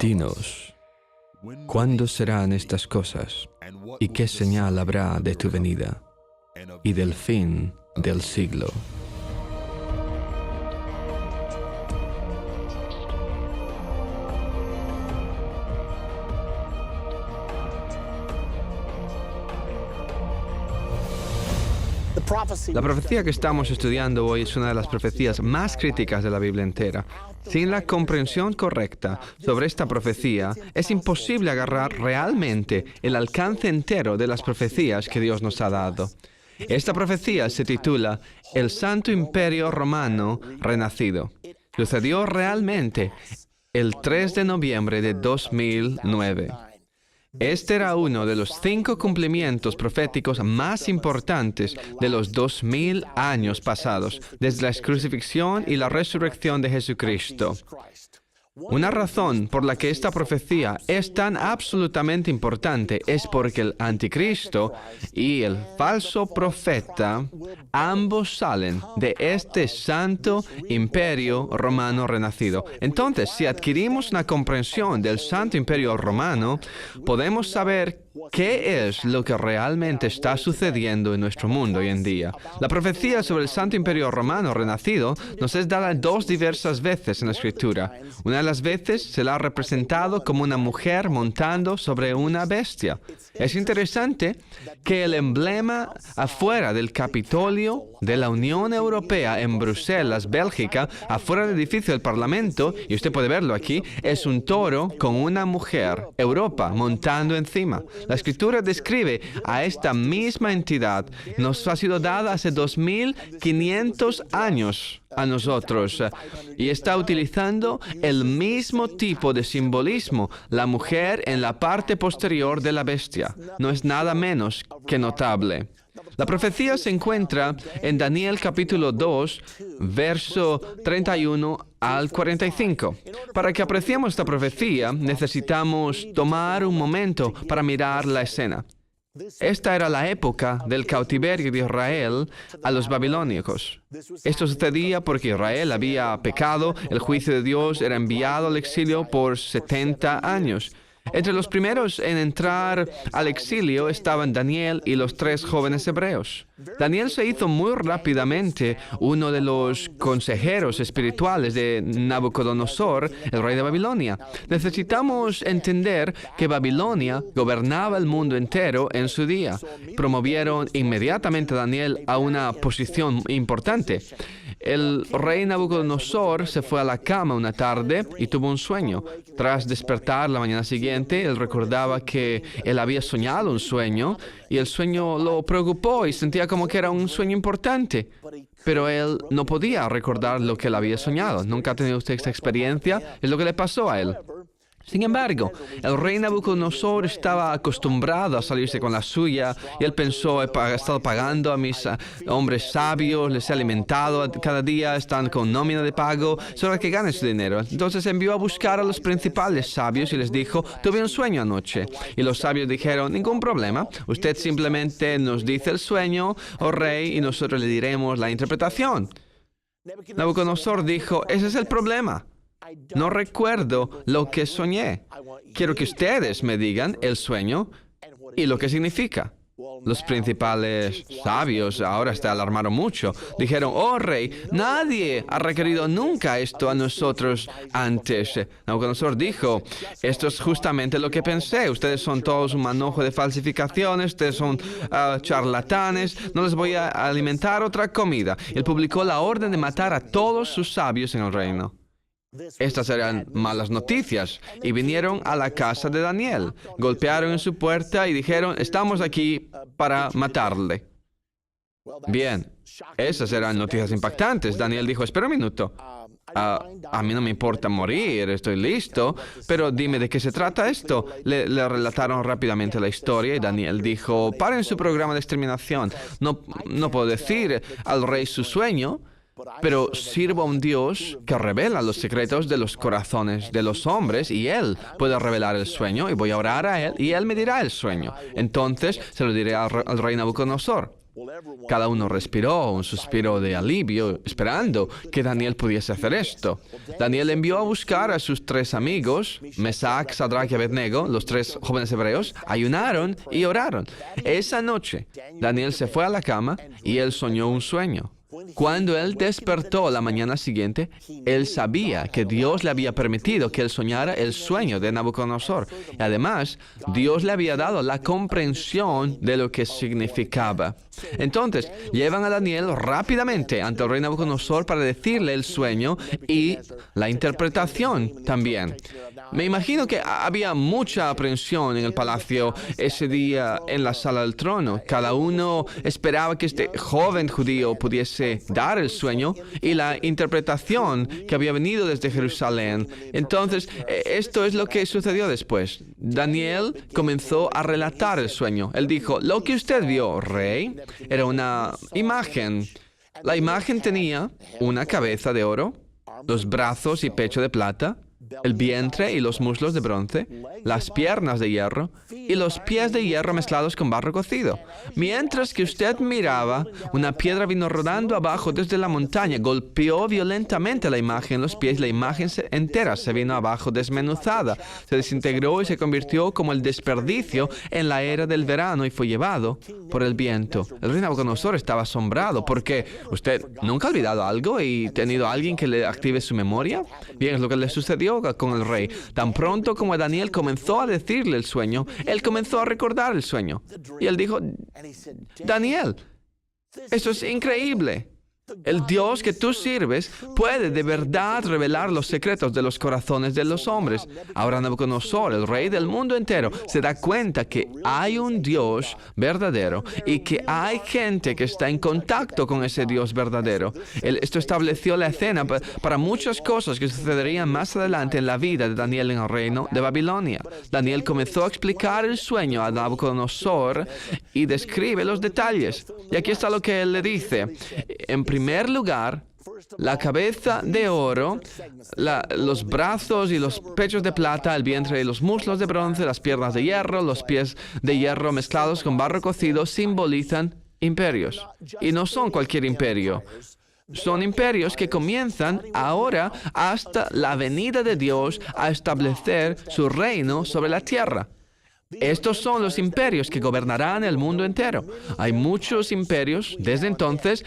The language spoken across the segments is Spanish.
Dinos, ¿cuándo serán estas cosas? ¿Y qué señal habrá de tu venida y del fin del siglo? La profecía que estamos estudiando hoy es una de las profecías más críticas de la Biblia entera. Sin la comprensión correcta sobre esta profecía, es imposible agarrar realmente el alcance entero de las profecías que Dios nos ha dado. Esta profecía se titula El Santo Imperio Romano Renacido. Sucedió realmente el 3 de noviembre de 2009. Este era uno de los 5 cumplimientos proféticos más importantes de los 2000 años pasados, desde la crucifixión y la resurrección de Jesucristo. Una razón por la que esta profecía es tan absolutamente importante es porque el anticristo y el falso profeta ambos salen de este santo imperio romano renacido. Entonces, si adquirimos una comprensión del santo imperio romano, podemos saber qué es lo que realmente está sucediendo en nuestro mundo hoy en día. La profecía sobre el santo imperio romano renacido nos es dada 2 diversas veces en la Escritura. Una de las veces se la ha representado como una mujer montando sobre una bestia. Es interesante que el emblema afuera del Capitolio de la Unión Europea en Bruselas, Bélgica, afuera del edificio del Parlamento, y usted puede verlo aquí, es un toro con una mujer, Europa, montando encima. La Escritura describe a esta misma entidad. Nos ha sido dada hace 2500 años a nosotros y está utilizando el mismo tipo de simbolismo, la mujer en la parte posterior de la bestia. No es nada menos que notable. La profecía se encuentra en Daniel capítulo 2, verso 31 al 45. Para que apreciemos esta profecía, necesitamos tomar un momento para mirar la escena. Esta era la época del cautiverio de Israel a los babilónicos. Esto sucedía porque Israel había pecado, el juicio de Dios era enviado al exilio por 70 años. Entre los primeros en entrar al exilio estaban Daniel y los 3 jóvenes hebreos. Daniel se hizo muy rápidamente uno de los consejeros espirituales de Nabucodonosor, el rey de Babilonia. Necesitamos entender que Babilonia gobernaba el mundo entero en su día. Promovieron inmediatamente a Daniel a una posición importante. El rey Nabucodonosor se fue a la cama una tarde y tuvo un sueño. Tras despertar la mañana siguiente, él recordaba que él había soñado un sueño y el sueño lo preocupó y sentía como que era un sueño importante. Pero él no podía recordar lo que él había soñado. ¿Nunca ha tenido usted esta experiencia? Es lo que le pasó a él. Sin embargo, el rey Nabucodonosor estaba acostumbrado a salirse con la suya y él pensó, he estado pagando a mis hombres sabios, les he alimentado cada día, están con nómina de pago, es hora que ganen su dinero. Entonces envió a buscar a los principales sabios y les dijo, tuve un sueño anoche. Y los sabios dijeron, ningún problema, usted simplemente nos dice el sueño, oh rey, y nosotros le diremos la interpretación. Nabucodonosor dijo, ese es el problema. No recuerdo lo que soñé. Quiero que ustedes me digan el sueño y lo que significa. Los principales sabios ahora se alarmaron mucho. Dijeron, oh rey, nadie ha requerido nunca esto a nosotros antes. Nabucodonosor dijo, esto es justamente lo que pensé. Ustedes son todos un manojo de falsificaciones, ustedes son charlatanes, no les voy a alimentar otra comida. Él publicó la orden de matar a todos sus sabios en el reino. Estas eran malas noticias y vinieron a la casa de Daniel, golpearon en su puerta y dijeron, estamos aquí para matarle. Bien, esas eran noticias impactantes. Daniel dijo, espera un minuto. A mí no me importa morir, estoy listo, pero dime de qué se trata esto. Le relataron rápidamente la historia y Daniel dijo, paren su programa de exterminación. No puedo decir al rey su sueño, pero sirvo a un Dios que revela los secretos de los corazones de los hombres y Él puede revelar el sueño y voy a orar a Él y Él me dirá el sueño. Entonces se lo diré al rey Nabucodonosor. Cada uno respiró un suspiro de alivio, esperando que Daniel pudiese hacer esto. Daniel envió a buscar a sus 3 amigos, Mesac, Sadrach y Abednego, los 3 jóvenes hebreos, ayunaron y oraron. Esa noche, Daniel se fue a la cama y él soñó un sueño. Cuando él despertó la mañana siguiente, él sabía que Dios le había permitido que él soñara el sueño de Nabucodonosor. Y además, Dios le había dado la comprensión de lo que significaba. Entonces, llevan a Daniel rápidamente ante el rey Nabucodonosor para decirle el sueño y la interpretación también. Me imagino que había mucha aprensión en el palacio ese día en la sala del trono. Cada uno esperaba que este joven judío pudiese dar el sueño y la interpretación que había venido desde Jerusalén. Entonces, esto es lo que sucedió después. Daniel comenzó a relatar el sueño. Él dijo, lo que usted vio, rey, era una imagen. La imagen tenía una cabeza de oro, los brazos y pecho de plata, el vientre y los muslos de bronce, las piernas de hierro y los pies de hierro mezclados con barro cocido. Mientras que usted miraba, una piedra vino rodando abajo desde la montaña, golpeó violentamente la imagen en los pies, la imagen entera se vino abajo desmenuzada, se desintegró y se convirtió como el desperdicio en la era del verano y fue llevado por el viento. El rey Nabucodonosor estaba asombrado porque usted nunca ha olvidado algo y tenido a alguien que le active su memoria. Bien, es lo que le sucedió con el rey. Tan pronto como Daniel comenzó a decirle el sueño, él comenzó a recordar el sueño. Y él dijo, Daniel, eso es increíble. El Dios que tú sirves puede de verdad revelar los secretos de los corazones de los hombres. Ahora Nabucodonosor, el rey del mundo entero, se da cuenta que hay un Dios verdadero y que hay gente que está en contacto con ese Dios verdadero. Esto estableció la escena para muchas cosas que sucederían más adelante en la vida de Daniel en el reino de Babilonia. Daniel comenzó a explicar el sueño a Nabucodonosor y describe los detalles. Y aquí está lo que él le dice. En primer lugar, la cabeza de oro, los brazos y los pechos de plata, el vientre y los muslos de bronce, las piernas de hierro, los pies de hierro mezclados con barro cocido, simbolizan imperios. Y no son cualquier imperio. Son imperios que comienzan ahora hasta la venida de Dios a establecer su reino sobre la tierra. Estos son los imperios que gobernarán el mundo entero. Hay muchos imperios desde entonces,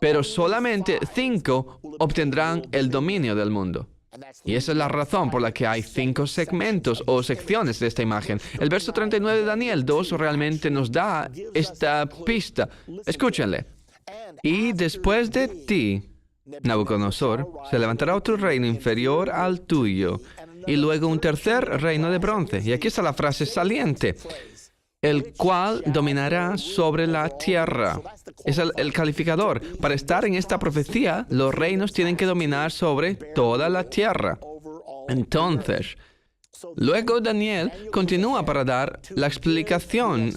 pero solamente 5 obtendrán el dominio del mundo. Y esa es la razón por la que hay 5 segmentos o secciones de esta imagen. El verso 39 de Daniel 2 realmente nos da esta pista. Escúchenle. Y después de ti, Nabucodonosor, se levantará otro reino inferior al tuyo, y luego un tercer reino de bronce. Y aquí está la frase saliente, el cual dominará sobre la tierra. Es el calificador. Para estar en esta profecía, los reinos tienen que dominar sobre toda la tierra. Entonces, luego Daniel continúa para dar la explicación.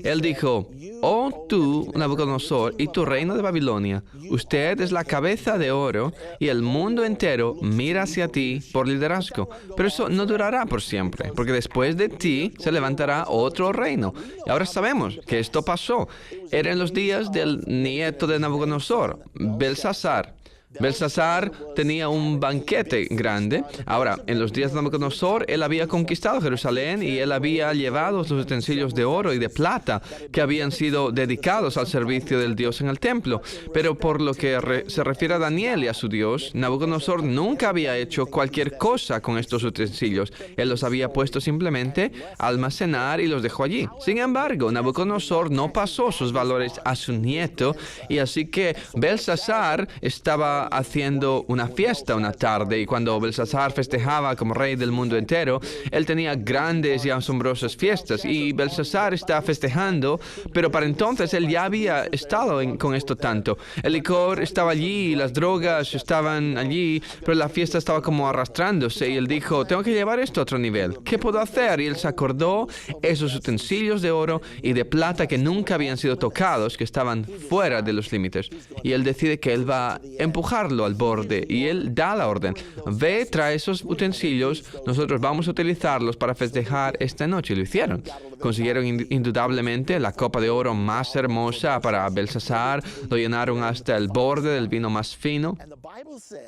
Él dijo, oh tú, Nabucodonosor, y tu reino de Babilonia, usted es la cabeza de oro y el mundo entero mira hacia ti por liderazgo. Pero eso no durará por siempre, porque después de ti se levantará otro reino. Y ahora sabemos que esto pasó. Era en los días del nieto de Nabucodonosor, Belsasar. Belsasar tenía un banquete grande. Ahora, en los días de Nabucodonosor, él había conquistado Jerusalén y él había llevado los utensilios de oro y de plata que habían sido dedicados al servicio del Dios en el templo. Pero por lo que se refiere a Daniel y a su Dios, Nabucodonosor nunca había hecho cualquier cosa con estos utensilios. Él los había puesto simplemente a almacenar y los dejó allí. Sin embargo, Nabucodonosor no pasó sus valores a su nieto y así que Belsasar estaba estaba haciendo una fiesta una tarde y cuando Belsasar festejaba como rey del mundo entero, él tenía grandes y asombrosas fiestas y Belsasar está festejando, pero para entonces él ya había estado con esto tanto. El licor estaba allí, las drogas estaban allí, pero la fiesta estaba como arrastrándose y él dijo, tengo que llevar esto a otro nivel. ¿Qué puedo hacer? Y él se acordó esos utensilios de oro y de plata que nunca habían sido tocados, que estaban fuera de los límites. Y él decide que él va a empujarlo al borde y él da la orden. Ve, trae esos utensilios, nosotros vamos a utilizarlos para festejar esta noche. Y lo hicieron. Consiguieron indudablemente la copa de oro más hermosa para Belsasar, lo llenaron hasta el borde del vino más fino.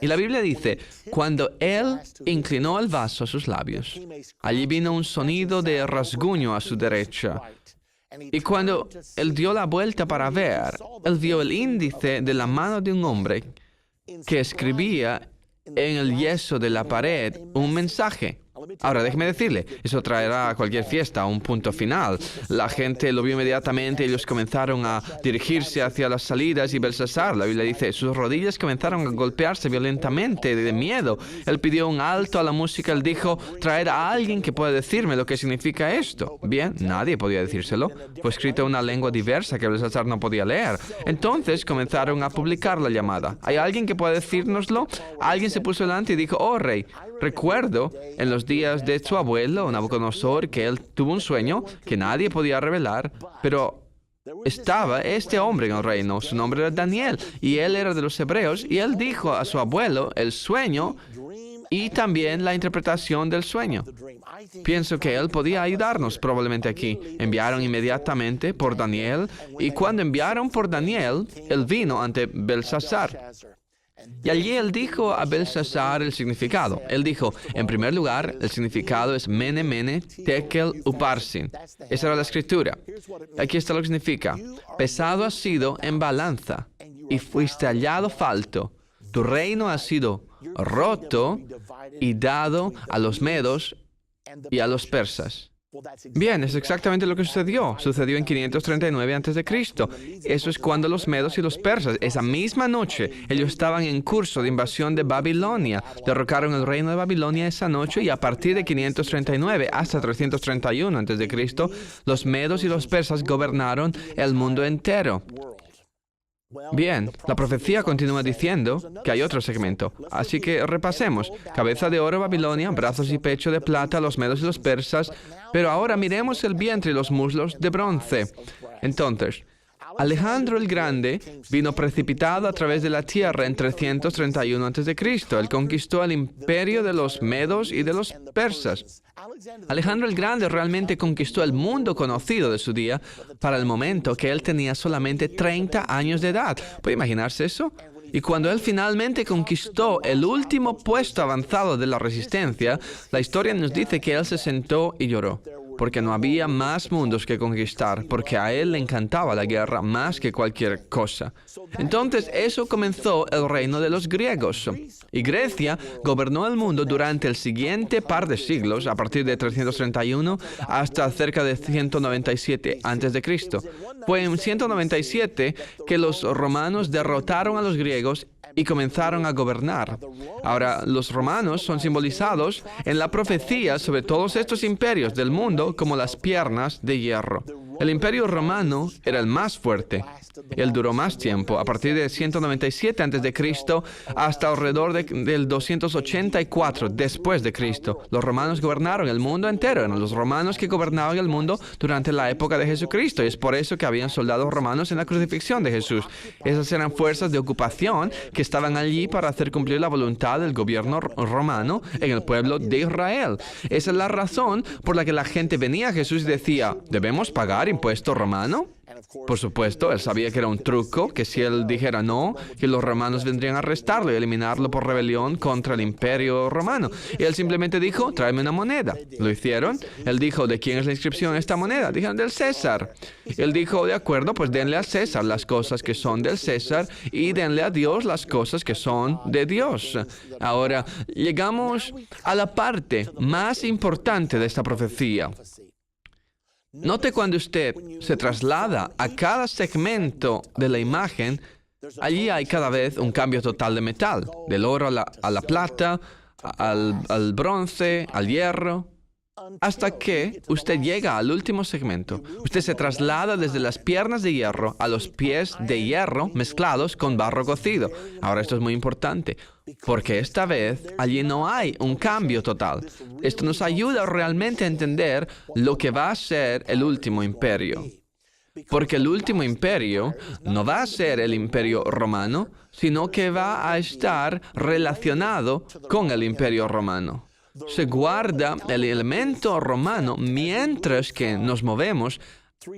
Y la Biblia dice, cuando él inclinó el vaso a sus labios, allí vino un sonido de rasguño a su derecha. Y cuando él dio la vuelta para ver, él vio el índice de la mano de un hombre que escribía en el yeso de la pared un mensaje. Ahora, déjeme decirle, eso traerá a cualquier fiesta un punto final. La gente lo vio inmediatamente, ellos comenzaron a dirigirse hacia las salidas y Belsasar, la Biblia dice, sus rodillas comenzaron a golpearse violentamente de miedo. Él pidió un alto a la música, él dijo, traer a alguien que pueda decirme lo que significa esto. Bien, nadie podía decírselo. Fue escrito en una lengua diversa que Belsasar no podía leer. Entonces comenzaron a publicar la llamada. ¿Hay alguien que pueda decírnoslo? Alguien se puso delante y dijo, oh rey, recuerdo en los días de su abuelo, Nabucodonosor, que él tuvo un sueño que nadie podía revelar, pero estaba este hombre en el reino, su nombre era Daniel, y él era de los hebreos, y él dijo a su abuelo el sueño y también la interpretación del sueño. Pienso que él podía ayudarnos probablemente aquí. Enviaron inmediatamente por Daniel, y cuando enviaron por Daniel, él vino ante Belsasar. Y allí él dijo a Belsasar el significado. Él dijo, en primer lugar, el significado es Mene, Mene, Tekel, Uparsin. Esa era la escritura. Aquí está lo que significa. Pesado has sido en balanza y fuiste hallado falto. Tu reino ha sido roto y dado a los medos y a los persas. Bien, es exactamente lo que sucedió. Sucedió en 539 a.C. Eso es cuando los medos y los persas, esa misma noche, ellos estaban en curso de invasión de Babilonia. Derrocaron el reino de Babilonia esa noche y a partir de 539 hasta 331 a.C., los medos y los persas gobernaron el mundo entero. Bien, la profecía continúa diciendo que hay otro segmento. Así que repasemos. Cabeza de oro Babilonia, brazos y pecho de plata los medos y los persas. Pero ahora miremos el vientre y los muslos de bronce. Entonces, Alejandro el Grande vino precipitado a través de la tierra en 331 a.C. Él conquistó el imperio de los medos y de los persas. Alejandro el Grande realmente conquistó el mundo conocido de su día para el momento que él tenía solamente 30 años de edad. ¿Puede imaginarse eso? Y cuando él finalmente conquistó el último puesto avanzado de la resistencia, la historia nos dice que él se sentó y lloró, porque no había más mundos que conquistar, porque a él le encantaba la guerra más que cualquier cosa. Entonces, eso comenzó el reino de los griegos. Y Grecia gobernó el mundo durante el siguiente par de siglos, a partir de 331 hasta cerca de 197 a.C. Fue en 197 que los romanos derrotaron a los griegos y comenzaron a gobernar. Ahora, los romanos son simbolizados en la profecía sobre todos estos imperios del mundo como las piernas de hierro. El imperio romano era el más fuerte. Él duró más tiempo, a partir de 197 a.C. hasta alrededor del 284 después de Cristo. Los romanos gobernaron el mundo entero. Eran los romanos que gobernaban el mundo durante la época de Jesucristo. Y es por eso que habían soldados romanos en la crucifixión de Jesús. Esas eran fuerzas de ocupación que estaban allí para hacer cumplir la voluntad del gobierno romano en el pueblo de Israel. Esa es la razón por la que la gente venía a Jesús y decía, ¿debemos pagar impuesto romano? Por supuesto, él sabía que era un truco, que si él dijera no, que los romanos vendrían a arrestarlo y eliminarlo por rebelión contra el imperio romano. Y él simplemente dijo, tráeme una moneda. Lo hicieron. Él dijo, ¿de quién es la inscripción de esta moneda? Dijeron, del César. Él dijo, de acuerdo, pues denle a César las cosas que son del César y denle a Dios las cosas que son de Dios. Ahora, llegamos a la parte más importante de esta profecía. Note cuando usted se traslada a cada segmento de la imagen, Allí hay cada vez un cambio total de metal, del oro a la plata, al bronce, al hierro, hasta que usted llega al último segmento. Usted se traslada desde las piernas de hierro a los pies de hierro mezclados con barro cocido. Ahora esto es muy importante, porque esta vez allí no hay un cambio total. Esto nos ayuda realmente a entender lo que va a ser el último imperio. Porque el último imperio no va a ser el imperio romano, sino que va a estar relacionado con el imperio romano. Se guarda el elemento romano mientras que nos movemos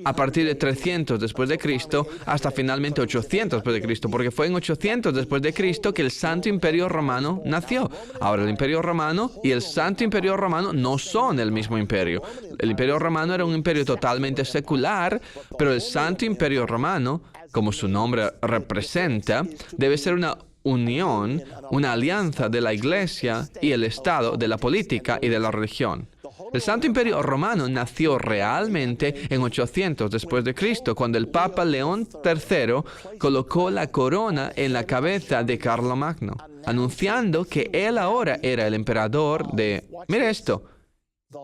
a partir de 300 después de Cristo hasta finalmente 800 después de Cristo, porque fue en 800 después de Cristo que el Santo Imperio Romano nació. Ahora, el Imperio Romano y el Santo Imperio Romano no son el mismo imperio. El Imperio Romano era un imperio totalmente secular, pero el Santo Imperio Romano, como su nombre representa, debe ser una unión, una alianza de la Iglesia y el Estado, de la política y de la religión. El Santo Imperio Romano nació realmente en 800 después de Cristo, cuando el Papa León III colocó la corona en la cabeza de Carlomagno, anunciando que él ahora era el emperador de, mire esto,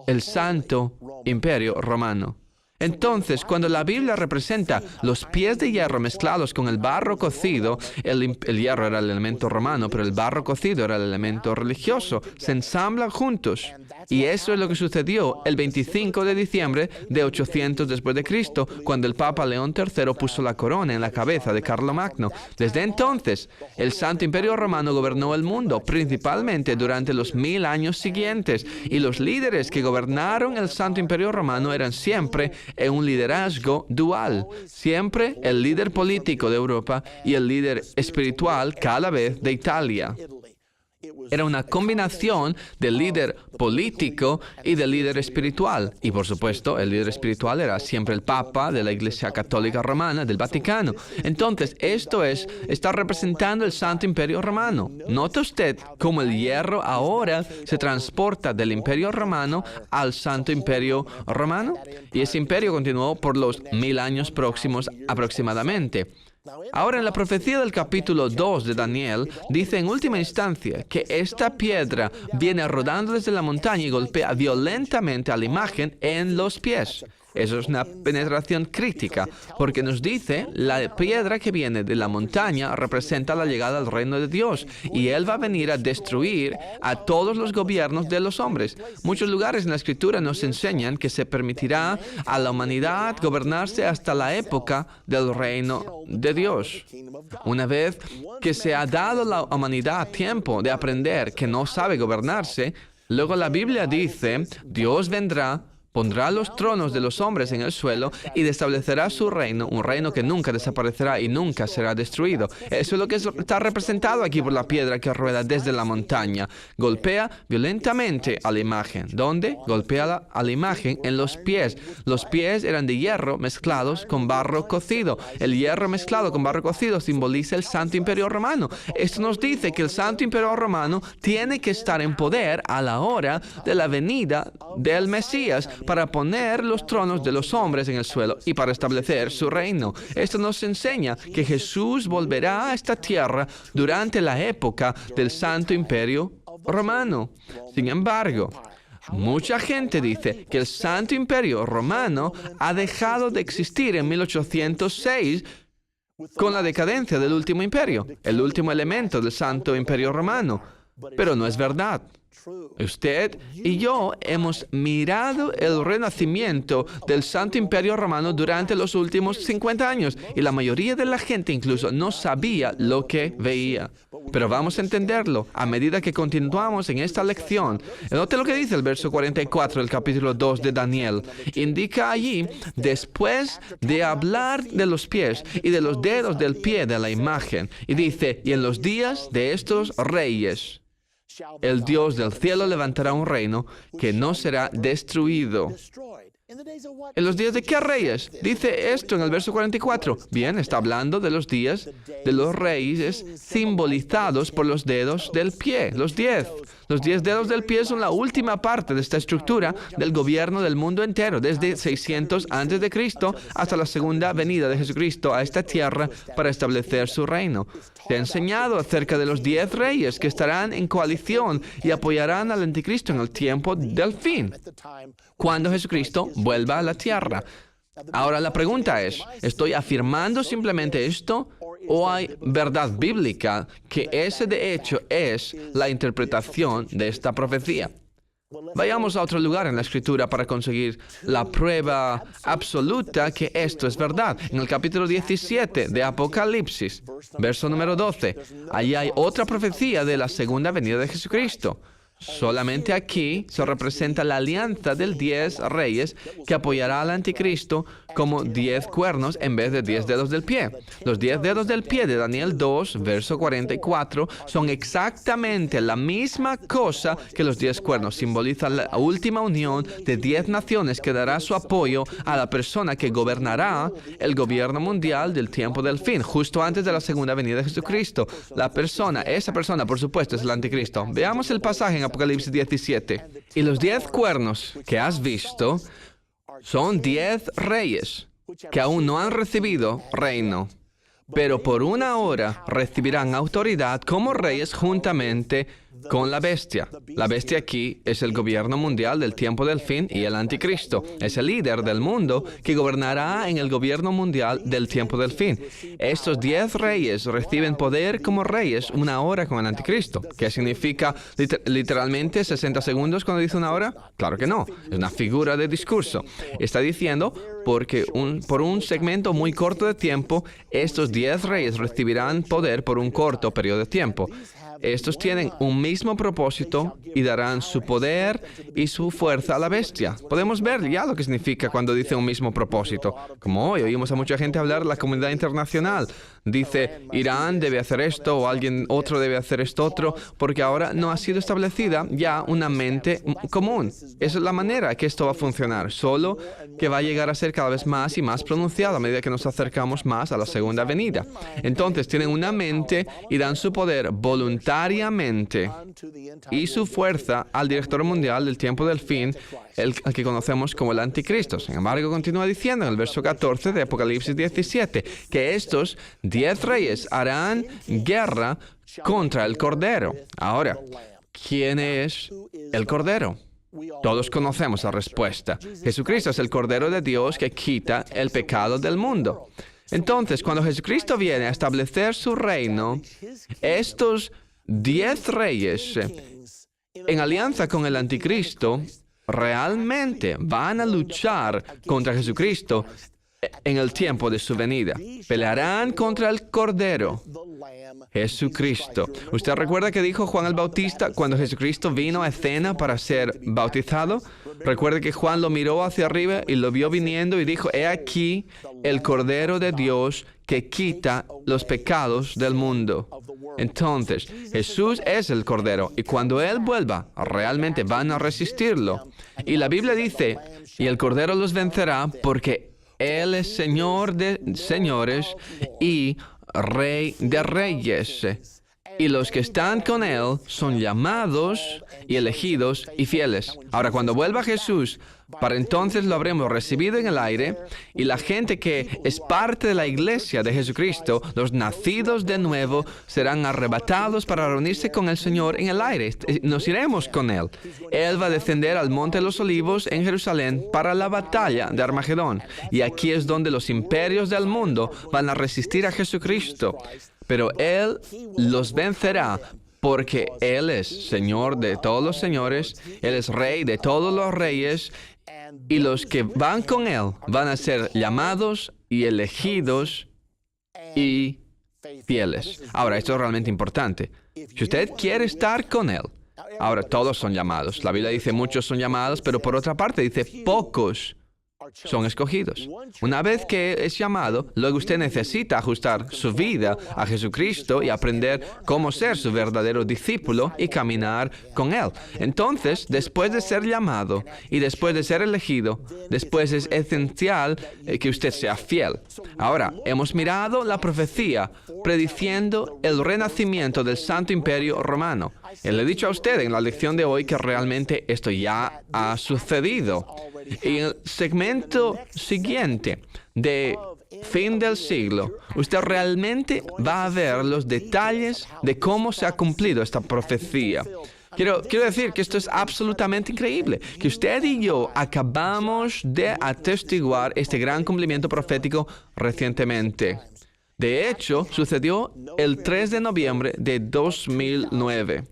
el Santo Imperio Romano. Entonces, cuando la Biblia representa los pies de hierro mezclados con el barro cocido, el hierro era el elemento romano, pero el barro cocido era el elemento religioso, se ensamblan juntos. Y eso es lo que sucedió el 25 de diciembre de 800 después de Cristo, cuando el Papa León III puso la corona en la cabeza de Carlomagno. Desde entonces, el Santo Imperio Romano gobernó el mundo, principalmente durante los 1000 años siguientes, y los líderes que gobernaron el Santo Imperio Romano eran siempre en un liderazgo dual, siempre el líder político de Europa y el líder espiritual cada vez de Italia. Era una combinación del líder político y del líder espiritual. Y por supuesto, el líder espiritual era siempre el Papa de la Iglesia Católica Romana, del Vaticano. Entonces, está representando el Santo Imperio Romano. ¿Nota usted cómo el hierro ahora se transporta del Imperio Romano al Santo Imperio Romano? Y ese imperio continuó por los 1000 años próximos aproximadamente. Ahora, en la profecía del capítulo 2 de Daniel, dice en última instancia que esta piedra viene rodando desde la montaña y golpea violentamente a la imagen en los pies. Eso es una penetración crítica, porque nos dice, la piedra que viene de la montaña representa la llegada al reino de Dios, y Él va a venir a destruir a todos los gobiernos de los hombres. Muchos lugares en la Escritura nos enseñan que se permitirá a la humanidad gobernarse hasta la época del reino de Dios. Una vez que se ha dado a la humanidad tiempo de aprender que no sabe gobernarse, luego la Biblia dice, Dios vendrá, pondrá los tronos de los hombres en el suelo y establecerá su reino, un reino que nunca desaparecerá y nunca será destruido. Eso es lo que está representado aquí por la piedra que rueda desde la montaña. Golpea violentamente a la imagen. ¿Dónde? Golpea a la imagen en los pies. Los pies eran de hierro mezclados con barro cocido. El hierro mezclado con barro cocido simboliza el Santo Imperio Romano. Esto nos dice que el Santo Imperio Romano tiene que estar en poder a la hora de la venida del Mesías, para poner los tronos de los hombres en el suelo y para establecer su reino. Esto nos enseña que Jesús volverá a esta tierra durante la época del Santo Imperio Romano. Sin embargo, mucha gente dice que el Santo Imperio Romano ha dejado de existir en 1806 con la decadencia del último imperio, el último elemento del Santo Imperio Romano. Pero no es verdad. Usted y yo hemos mirado el renacimiento del Santo Imperio Romano durante los últimos 50 años y la mayoría de la gente incluso no sabía lo que veía. Pero vamos a entenderlo a medida que continuamos en esta lección. Note lo que dice el verso 44 del capítulo 2 de Daniel. Indica allí, después de hablar de los pies y de los dedos del pie de la imagen, y dice, y en los días de estos reyes, el Dios del cielo levantará un reino que no será destruido. ¿En los días de qué reyes? Dice esto en el verso 44. Bien, está hablando de los días de los reyes simbolizados por los dedos del pie, los 10. Los 10 dedos del pie son la última parte de esta estructura del gobierno del mundo entero, desde 600 a.C. hasta la segunda venida de Jesucristo a esta tierra para establecer su reino. Se ha enseñado acerca de los 10 reyes que estarán en coalición y apoyarán al anticristo en el tiempo del fin, cuando Jesucristo vuelva a la tierra. Ahora la pregunta es, ¿estoy afirmando simplemente esto o hay verdad bíblica que ese de hecho es la interpretación de esta profecía? Vayamos a otro lugar en la Escritura para conseguir la prueba absoluta que esto es verdad. En el capítulo 17 de Apocalipsis, verso número 12, allí hay otra profecía de la segunda venida de Jesucristo. Solamente aquí se representa la alianza del 10 reyes que apoyará al anticristo como 10 cuernos en vez de 10 dedos del pie. Los 10 dedos del pie de Daniel 2, verso 44, son exactamente la misma cosa que los 10 cuernos. Simbolizan la última unión de 10 naciones que dará su apoyo a la persona que gobernará el gobierno mundial del tiempo del fin, justo antes de la segunda venida de Jesucristo. Esa persona, por supuesto, es el anticristo. Veamos el pasaje en Apocalipsis 17. Y los 10 cuernos que has visto son 10 reyes que aún no han recibido reino, pero por una hora recibirán autoridad como reyes juntamente con la bestia. La bestia aquí es el gobierno mundial del tiempo del fin y el anticristo. Es el líder del mundo que gobernará en el gobierno mundial del tiempo del fin. Estos 10 reyes reciben poder como reyes una hora con el anticristo. ¿Qué significa literalmente 60 segundos cuando dice una hora? Claro que no. Es una figura de discurso. Está diciendo porque por un segmento muy corto de tiempo, estos 10 reyes recibirán poder por un corto periodo de tiempo. Estos tienen un mismo propósito y darán su poder y su fuerza a la bestia. Podemos ver ya lo que significa cuando dice un mismo propósito. Como hoy oímos a mucha gente hablar de la comunidad internacional. Dice, Irán debe hacer esto o alguien otro debe hacer esto otro, porque ahora no ha sido establecida ya una mente común. Esa es la manera que esto va a funcionar, solo que va a llegar a ser cada vez más y más pronunciado a medida que nos acercamos más a la segunda venida. Entonces tienen una mente y dan su poder voluntariamente y su fuerza al director mundial del tiempo del fin, al que conocemos como el anticristo. Sin embargo, continúa diciendo en el verso 14 de Apocalipsis 17 que estos 10 reyes harán guerra contra el Cordero. Ahora, ¿quién es el Cordero? Todos conocemos la respuesta. Jesucristo es el Cordero de Dios que quita el pecado del mundo. Entonces, cuando Jesucristo viene a establecer su reino, estos 10 reyes, en alianza con el anticristo, realmente van a luchar contra Jesucristo en el tiempo de su venida. Pelearán contra el Cordero, Jesucristo. ¿Usted recuerda que dijo Juan el Bautista cuando Jesucristo vino a escena para ser bautizado? Recuerda que Juan lo miró hacia arriba y lo vio viniendo y dijo, he aquí el Cordero de Dios que quita los pecados del mundo. Entonces, Jesús es el Cordero y cuando Él vuelva, realmente van a resistirlo. Y la Biblia dice, y el Cordero los vencerá porque Él es Señor de señores y Rey de reyes. Y los que están con Él son llamados y elegidos y fieles. Ahora, cuando vuelva Jesús, para entonces lo habremos recibido en el aire y la gente que es parte de la iglesia de Jesucristo, los nacidos de nuevo, serán arrebatados para reunirse con el Señor en el aire. Nos iremos con Él. Él va a descender al Monte de los Olivos en Jerusalén para la batalla de Armagedón. Y aquí es donde los imperios del mundo van a resistir a Jesucristo. Pero Él los vencerá porque Él es Señor de todos los señores, Él es Rey de todos los reyes, y los que van con Él van a ser llamados y elegidos y fieles. Ahora, esto es realmente importante. Si usted quiere estar con Él, ahora todos son llamados. La Biblia dice muchos son llamados, pero por otra parte dice pocos son escogidos. Una vez que es llamado, luego usted necesita ajustar su vida a Jesucristo y aprender cómo ser su verdadero discípulo y caminar con Él. Entonces, después de ser llamado y después de ser elegido, después es esencial que usted sea fiel. Ahora, hemos mirado la profecía prediciendo el renacimiento del Santo Imperio Romano. Y le he dicho a usted en la lección de hoy que realmente esto ya ha sucedido. Y en el segmento siguiente de fin del siglo, usted realmente va a ver los detalles de cómo se ha cumplido esta profecía. Quiero decir que esto es absolutamente increíble, que usted y yo acabamos de atestiguar este gran cumplimiento profético recientemente. De hecho, sucedió el 3 de noviembre de 2009.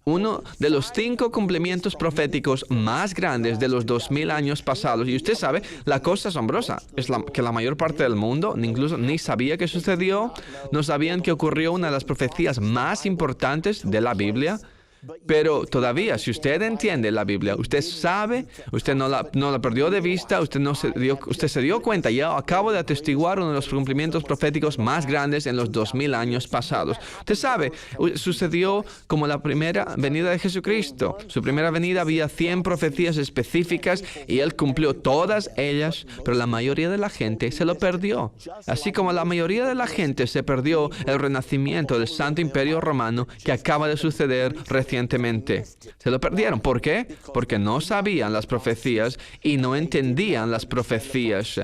Uno de los 5 cumplimientos proféticos más grandes de los 2000 años pasados. Y usted sabe, la cosa asombrosa es que la mayor parte del mundo incluso ni sabía que sucedió, no sabían que ocurrió una de las profecías más importantes de la Biblia. Pero todavía, si usted entiende la Biblia, usted sabe, usted no la perdió de vista, usted se dio cuenta. Yo acabo de atestiguar uno de los cumplimientos proféticos más grandes en los 2000 años pasados. Usted sabe, sucedió como la primera venida de Jesucristo. Su primera venida había 100 profecías específicas y Él cumplió todas ellas, pero la mayoría de la gente se lo perdió. Así como la mayoría de la gente se perdió el renacimiento del Santo Imperio Romano que acaba de suceder recientemente. Se lo perdieron. ¿Por qué? Porque no sabían las profecías y no entendían las profecías.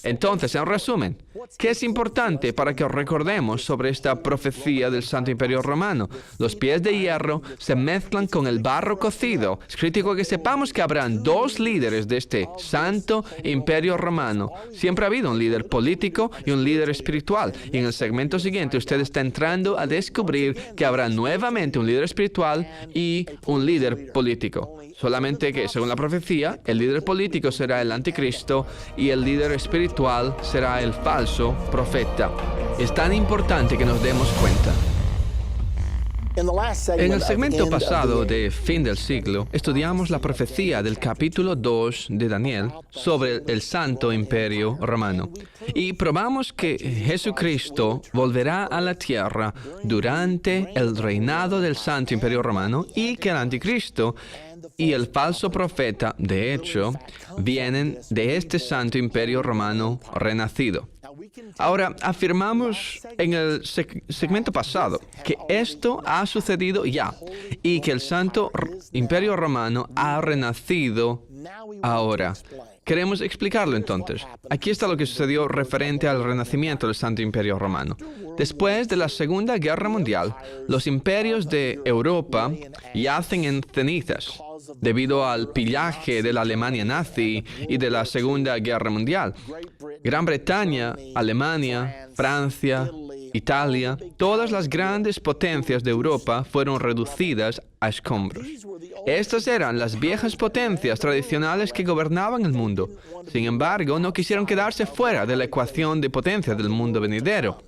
Entonces, en resumen, ¿qué es importante para que recordemos sobre esta profecía del Santo Imperio Romano? Los pies de hierro se mezclan con el barro cocido. Es crítico que sepamos que habrán 2 líderes de este Santo Imperio Romano. Siempre ha habido un líder político y un líder espiritual. Y en el segmento siguiente usted está entrando a descubrir que habrá nuevamente un líder espiritual y un líder político. Solamente que, según la profecía, el líder político será el anticristo y el líder espiritual será el falso profeta. Es tan importante que nos demos cuenta. En el segmento pasado de Fin del Siglo, estudiamos la profecía del capítulo 2 de Daniel sobre el Santo Imperio Romano. Y probamos que Jesucristo volverá a la tierra durante el reinado del Santo Imperio Romano y que el anticristo y el falso profeta, de hecho, vienen de este Santo Imperio Romano renacido. Ahora, afirmamos en el segmento pasado que esto ha sucedido ya y que el Santo Imperio Romano ha renacido ahora. Queremos explicarlo entonces. Aquí está lo que sucedió referente al renacimiento del Santo Imperio Romano. Después de la Segunda Guerra Mundial, los imperios de Europa yacen en cenizas debido al pillaje de la Alemania nazi y de la Segunda Guerra Mundial. Gran Bretaña, Alemania, Francia, Italia, todas las grandes potencias de Europa fueron reducidas a escombros. Estas eran las viejas potencias tradicionales que gobernaban el mundo. Sin embargo, no quisieron quedarse fuera de la ecuación de potencia del mundo venidero.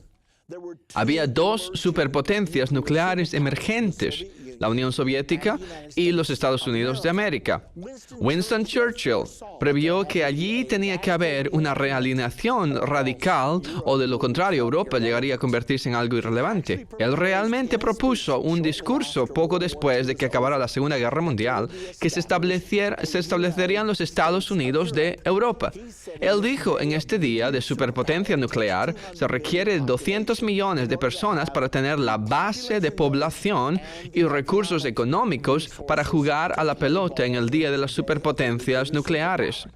Había 2 superpotencias nucleares emergentes, la Unión Soviética y los Estados Unidos de América. Winston Churchill previó que allí tenía que haber una realineación radical o de lo contrario Europa llegaría a convertirse en algo irrelevante. Él realmente propuso un discurso poco después de que acabara la Segunda Guerra Mundial que se establecerían los Estados Unidos de Europa. Él dijo, en este día de superpotencia nuclear se requiere 200 millones de personas para tener la base de población y recursos económicos para jugar a la pelota en el día de las superpotencias nucleares.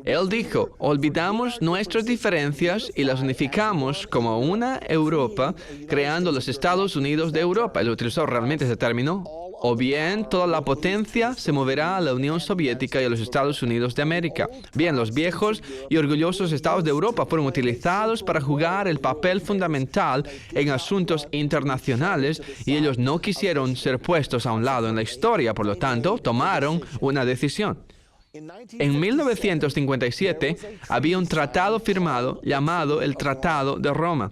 Él dijo, olvidamos nuestras diferencias y las unificamos como una Europa, creando los Estados Unidos de Europa. Él utilizó realmente ese término. O bien, toda la potencia se moverá a la Unión Soviética y a los Estados Unidos de América. Bien, los viejos y orgullosos estados de Europa fueron utilizados para jugar el papel fundamental en asuntos internacionales y ellos no quisieron ser puestos a un lado en la historia, por lo tanto, tomaron una decisión. En 1957 había un tratado firmado llamado el Tratado de Roma.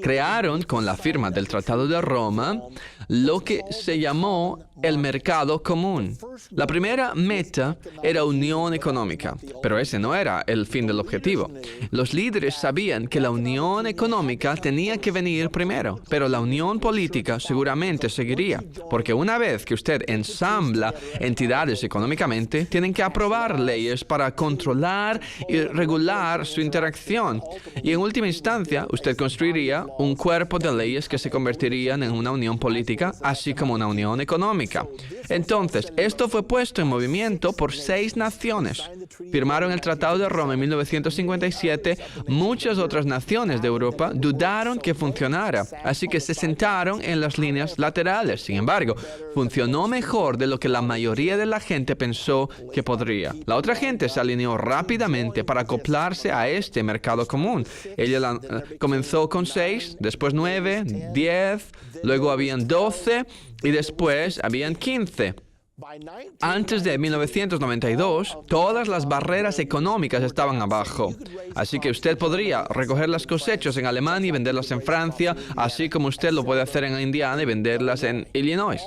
Crearon, con la firma del Tratado de Roma, lo que se llamó el mercado común. La primera meta era unión económica, pero ese no era el fin del objetivo. Los líderes sabían que la unión económica tenía que venir primero, pero la unión política seguramente seguiría, porque una vez que usted ensambla entidades económicamente, tienen que aprobar leyes para controlar y regular su interacción. Y en última instancia, usted construiría un cuerpo de leyes que se convertirían en una unión política, así como una unión económica. Entonces, esto fue puesto en movimiento por 6 naciones. Firmaron el Tratado de Roma en 1957. Muchas otras naciones de Europa dudaron que funcionara, así que se sentaron en las líneas laterales. Sin embargo, funcionó mejor de lo que la mayoría de la gente pensó que podría. La otra gente se alineó rápidamente para acoplarse a este mercado común. Ella comenzó con 6, después 9, 10, luego habían 12 y después habían 15. Antes de 1992, todas las barreras económicas estaban abajo. Así que usted podría recoger las cosechas en Alemania y venderlas en Francia, así como usted lo puede hacer en Indiana y venderlas en Illinois.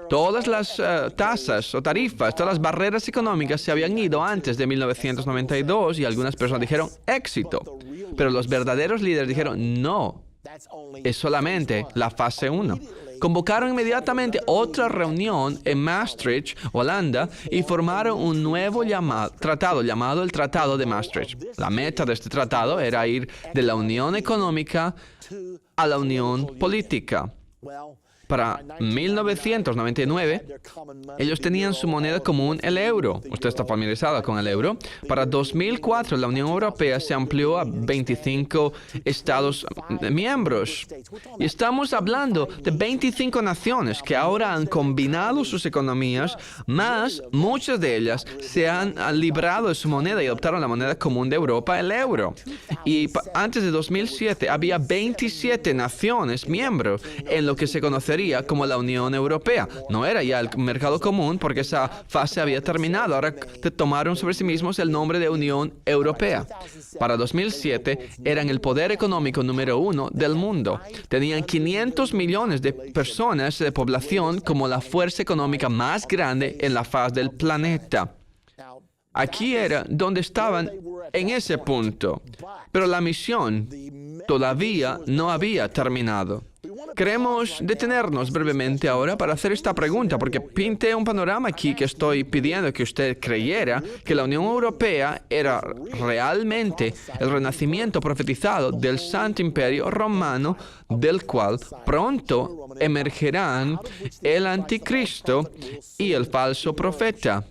Todas las tasas o tarifas, todas las barreras económicas se habían ido antes de 1992 y algunas personas dijeron éxito. Pero los verdaderos líderes dijeron no, es solamente la fase 1. Convocaron inmediatamente otra reunión en Maastricht, Holanda, y formaron un nuevo tratado llamado el Tratado de Maastricht. La meta de este tratado era ir de la unión económica a la unión política. Para 1999, ellos tenían su moneda común, el euro. Usted está familiarizado con el euro. Para 2004, la Unión Europea se amplió a 25 Estados miembros. Y estamos hablando de 25 naciones que ahora han combinado sus economías, más muchas de ellas se han librado de su moneda y adoptaron la moneda común de Europa, el euro. Y antes de 2007, había 27 naciones miembros en lo que se conocería como la Unión Europea. No era ya el mercado común porque esa fase había terminado. Ahora tomaron sobre sí mismos el nombre de Unión Europea. Para 2007 eran el poder económico número 1 del mundo. Tenían 500 millones de personas de población como la fuerza económica más grande en la faz del planeta. Aquí era donde estaban en ese punto. Pero la misión todavía no había terminado. Queremos detenernos brevemente ahora para hacer esta pregunta, porque pinté un panorama aquí que estoy pidiendo que usted creyera que la Unión Europea era realmente el renacimiento profetizado del Santo Imperio Romano, del cual pronto emergerán el anticristo y el falso profeta.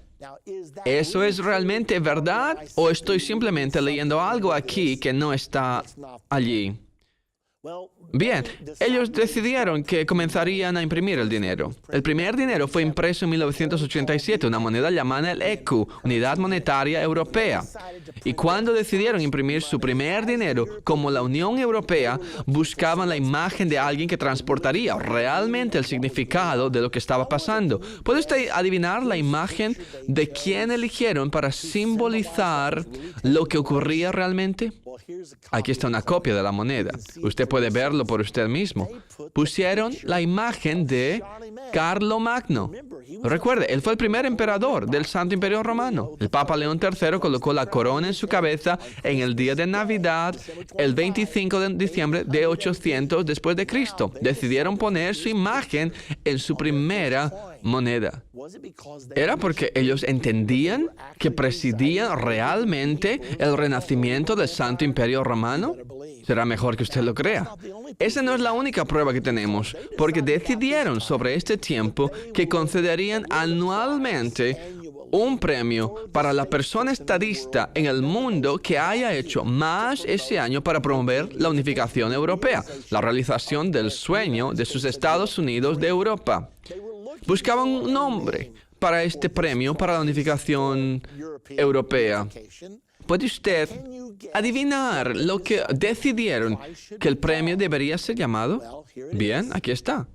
¿Eso es realmente verdad o estoy simplemente leyendo algo aquí que no está allí? Bien, ellos decidieron que comenzarían a imprimir el dinero. El primer dinero fue impreso en 1987, una moneda llamada el ECU, Unidad Monetaria Europea. Y cuando decidieron imprimir su primer dinero, como la Unión Europea, buscaban la imagen de alguien que transportaría realmente el significado de lo que estaba pasando. ¿Puede usted adivinar la imagen de quién eligieron para simbolizar lo que ocurría realmente? Aquí está una copia de la moneda. Usted puede verlo por usted mismo. Pusieron la imagen de Carlomagno. Recuerde, él fue el primer emperador del Santo Imperio Romano. El Papa León III colocó la corona en su cabeza en el día de Navidad, el 25 de diciembre de 800 después de Cristo. Decidieron poner su imagen en su primera moneda. ¿Era porque ellos entendían que presidían realmente el renacimiento del Santo Imperio Romano? Será mejor que usted lo crea. Esa no es la única prueba que tenemos, porque decidieron sobre este tiempo que concederían anualmente un premio para la persona estadista en el mundo que haya hecho más ese año para promover la unificación europea, la realización del sueño de sus Estados Unidos de Europa. Buscaban un nombre para este premio para la unificación europea. ¿Puede usted adivinar lo que decidieron que el premio debería ser llamado? Bien, aquí está.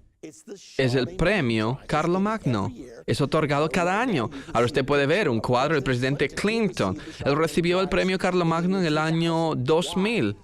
Es el premio Carlomagno. Es otorgado cada año. Ahora usted puede ver un cuadro del presidente Clinton. Él recibió el premio Carlomagno en el año 2000.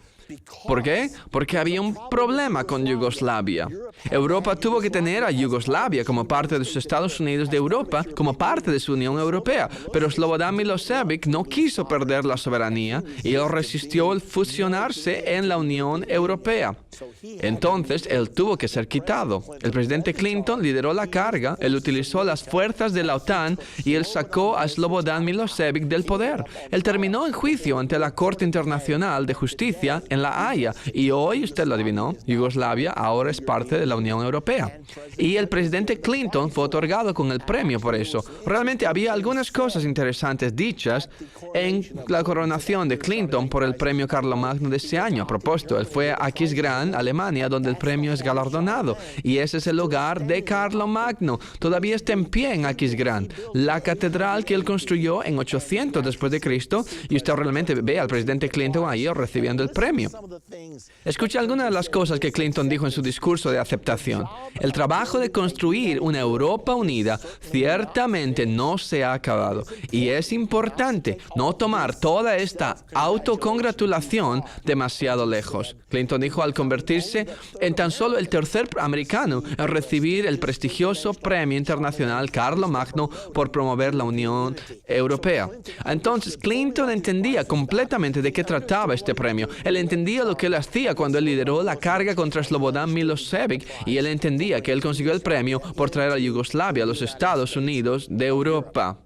¿Por qué? Porque había un problema con Yugoslavia. Europa tuvo que tener a Yugoslavia como parte de los Estados Unidos de Europa, como parte de su Unión Europea, pero Slobodan Milošević no quiso perder la soberanía y él resistió el fusionarse en la Unión Europea. Entonces, él tuvo que ser quitado. El presidente Clinton lideró la carga, él utilizó las fuerzas de la OTAN y él sacó a Slobodan Milošević del poder. Él terminó en juicio ante la Corte Internacional de Justicia en La Haya y hoy, usted lo adivinó, Yugoslavia ahora es parte de la Unión Europea. Y el presidente Clinton fue otorgado con el premio por eso. Realmente había algunas cosas interesantes dichas en la coronación de Clinton por el premio Carlomagno de ese año. A propósito, él fue a Aquisgrán, Alemania, donde el premio es galardonado. Y ese es el hogar de Carlomagno. Todavía está en pie en Aquisgrán, la catedral que él construyó en 800 después de Cristo. Y usted realmente ve al presidente Clinton ahí recibiendo el premio. Escuche algunas de las cosas que Clinton dijo en su discurso de aceptación. El trabajo de construir una Europa unida ciertamente no se ha acabado. Y es importante no tomar toda esta autocongratulación demasiado lejos. Clinton dijo al convertirse en tan solo el tercer americano en recibir el prestigioso premio internacional Carlomagno por promover la Unión Europea. Entonces, Clinton entendía completamente de qué trataba este premio. Él entendía lo que él hacía cuando él lideró la carga contra Slobodan Milošević y él entendía que él consiguió el premio por traer a Yugoslavia a los Estados Unidos de Europa.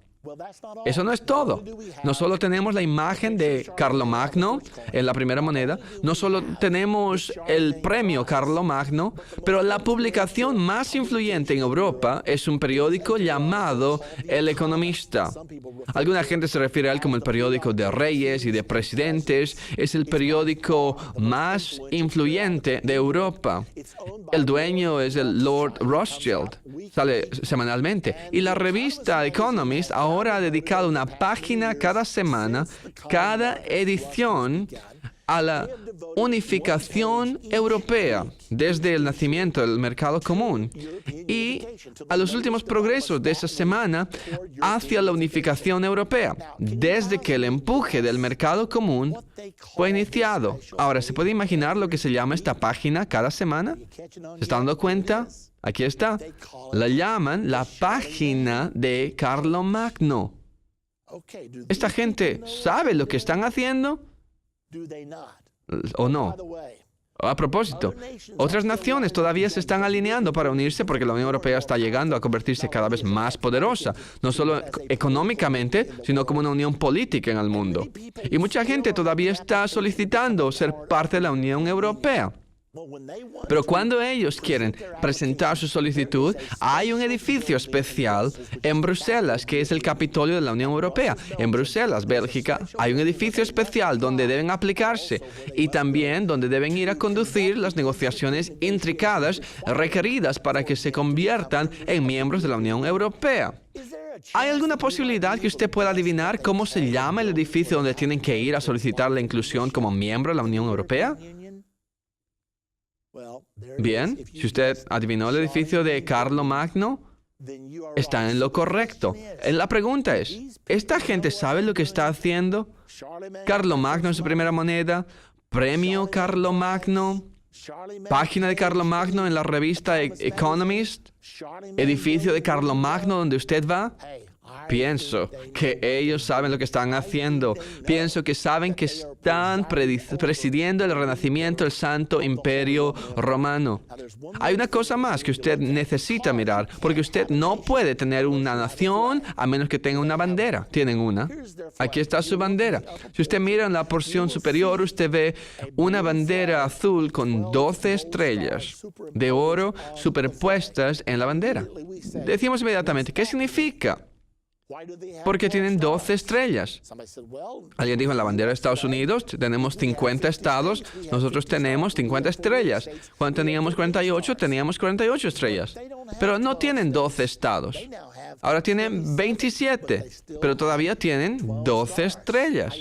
Eso no es todo. No solo tenemos la imagen de Carlomagno en la primera moneda, no solo tenemos el premio Carlomagno, pero la publicación más influyente en Europa es un periódico llamado El Economista. Alguna gente se refiere a él como el periódico de reyes y de presidentes. Es el periódico más influyente de Europa. El dueño es el Lord Rothschild. Sale semanalmente. Y la revista Economist ahora ha dedicado una página cada semana, cada edición, a la unificación europea desde el nacimiento del mercado común y a los últimos progresos de esa semana hacia la unificación europea, desde que el empuje del mercado común fue iniciado. Ahora, ¿se puede imaginar lo que se llama esta página cada semana? ¿Se está dando cuenta? Aquí está. La llaman la página de Carlomagno. ¿Esta gente sabe lo que están haciendo o no? A propósito, otras naciones todavía se están alineando para unirse porque la Unión Europea está llegando a convertirse cada vez más poderosa, no solo económicamente, sino como una unión política en el mundo. Y mucha gente todavía está solicitando ser parte de la Unión Europea. Pero cuando ellos quieren presentar su solicitud, hay un edificio especial en Bruselas, que es el Capitolio de la Unión Europea. En Bruselas, Bélgica, hay un edificio especial donde deben aplicarse y también donde deben ir a conducir las negociaciones intricadas requeridas para que se conviertan en miembros de la Unión Europea. ¿Hay alguna posibilidad que usted pueda adivinar cómo se llama el edificio donde tienen que ir a solicitar la inclusión como miembro de la Unión Europea? Bien, si usted adivinó el edificio de Carlomagno, está en lo correcto. La pregunta es, ¿esta gente sabe lo que está haciendo? Carlomagno en su primera moneda, premio Carlomagno, página de Carlomagno en la revista Economist, edificio de Carlomagno donde usted va. Pienso que ellos saben lo que están haciendo. Pienso que saben que están presidiendo el renacimiento del Santo Imperio Romano. Hay una cosa más que usted necesita mirar, porque usted no puede tener una nación a menos que tenga una bandera. Tienen una. Aquí está su bandera. Si usted mira en la porción superior, usted ve una bandera azul con 12 estrellas de oro superpuestas en la bandera. Decimos inmediatamente, ¿qué significa? Porque tienen 12 estrellas. Alguien dijo, en la bandera de Estados Unidos tenemos 50 estados, nosotros tenemos 50 estrellas. Cuando teníamos 48, teníamos 48 estrellas. pero no tienen 12 estados. Ahora tienen 27, pero todavía tienen 12 estrellas.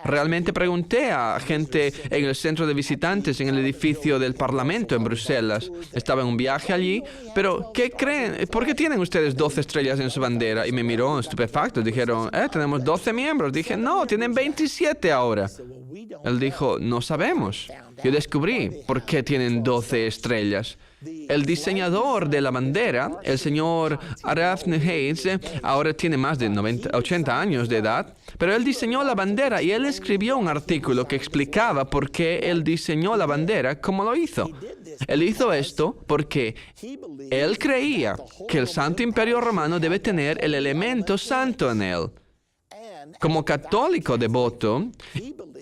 Realmente pregunté a gente en el centro de visitantes, en el edificio del Parlamento en Bruselas. Estaba en un viaje allí, pero ¿qué creen? ¿Por qué tienen ustedes 12 estrellas en su bandera? Y me miró estupefacto. Dijeron, tenemos 12 miembros. Dije, no, tienen 27 ahora. Él dijo, no sabemos. Yo descubrí por qué tienen 12 estrellas. El diseñador de la bandera, el señor Arafne Hayes, ahora tiene más de 80 años de edad, pero él diseñó la bandera y él escribió un artículo que explicaba por qué él diseñó la bandera como lo hizo. Él hizo esto porque él creía que el Santo Imperio Romano debe tener el elemento santo en él. Como católico devoto,